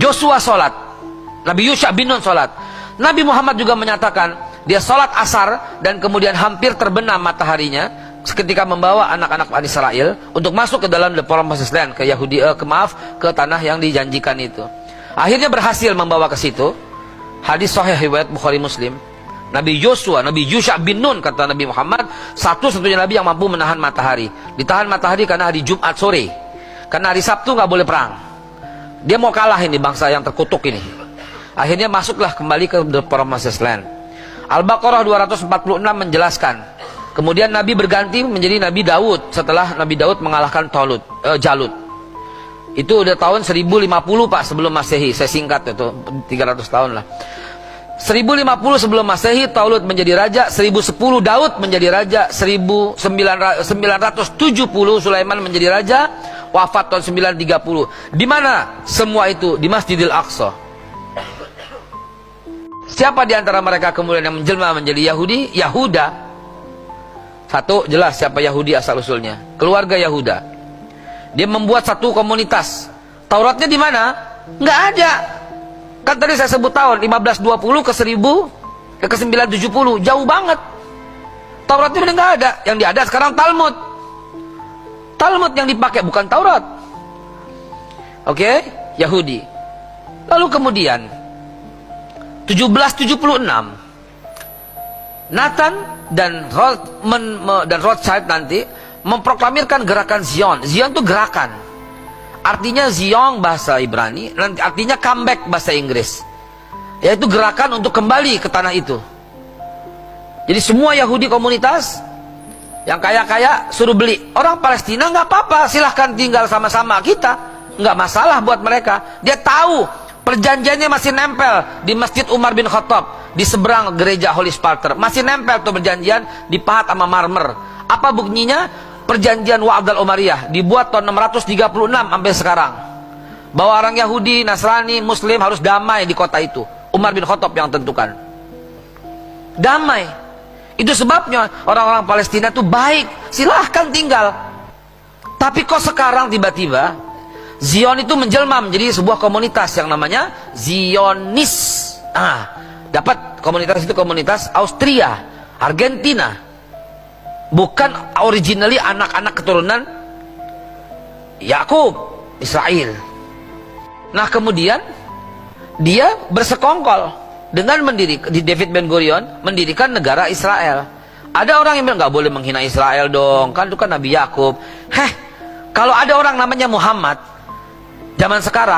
Joshua sholat, Nabi Yusha bin Nun sholat. Nabi Muhammad juga menyatakan dia sholat asar dan kemudian hampir terbenam mataharinya ketika membawa anak-anak Bani Israel untuk masuk ke dalam the promised land, ke Yahudi, ke tanah yang dijanjikan itu. Akhirnya berhasil membawa ke situ. Hadis sahih riwayat Bukhari Muslim. Nabi Joshua, Nabi Yusha bin Nun, kata Nabi Muhammad, satu-satunya Nabi yang mampu menahan matahari. Ditahan matahari karena hari Jumat sore. Karena hari Sabtu nggak boleh perang. Dia mau kalah ini bangsa yang terkutuk ini. Akhirnya masuklah kembali ke the promised land. Al-Baqarah 246 menjelaskan. Kemudian Nabi berganti menjadi Nabi Daud setelah Nabi Daud mengalahkan Jalut. Itu udah tahun 1050 Pak sebelum Masehi. Saya singkat itu 300 tahun lah. 1050 sebelum Masehi Talut menjadi raja, 1010 Daud menjadi raja, 1970 Sulaiman menjadi raja, wafat tahun 930. Di mana semua itu? Di Masjidil Aqsa. Siapa di antara mereka kemudian yang menjelma menjadi Yahudi? Yahuda. Satu, jelas siapa Yahudi asal usulnya. Keluarga Yahuda. Dia membuat satu komunitas. Tauratnya di mana? Nggak ada. Kan tadi saya sebut tahun 1520 ke 970, jauh banget. Tauratnya udah nggak ada. Yang ada sekarang Talmud. Talmud yang dipakai bukan Taurat. Oke, Yahudi. Lalu kemudian 1776 Nathan dan Rothschild nanti memproklamirkan gerakan Zion. Zion itu gerakan. Artinya Zion bahasa Ibrani, nanti artinya comeback bahasa Inggris. Yaitu gerakan untuk kembali ke tanah itu. Jadi semua Yahudi komunitas yang kaya-kaya suruh beli. Orang Palestina nggak apa-apa, silahkan tinggal sama-sama kita, nggak masalah buat mereka. Dia tahu perjanjiannya masih nempel di Masjid Umar bin Khattab di seberang gereja Holy Sepulchre. Masih nempel tuh perjanjian, dipahat sama marmer. Apa buktinya? Perjanjian Wa'ad al-Umariyah dibuat tahun 636 sampai sekarang. Bahwa orang Yahudi, Nasrani, Muslim harus damai di kota itu. Umar bin Khattab yang tentukan. Damai. Itu sebabnya orang-orang Palestina itu baik, silahkan tinggal. Tapi kok sekarang tiba-tiba Zion itu menjelma menjadi sebuah komunitas yang namanya Zionis. Dapat komunitas itu komunitas Austria, Argentina. Bukan originally anak-anak keturunan Yakub, Israel. Nah kemudian dia bersekongkol dengan David Ben Gurion mendirikan negara Israel. Ada orang yang bilang nggak boleh menghina Israel dong, kan itu kan Nabi Yakub. Kalau ada orang namanya Muhammad zaman sekarang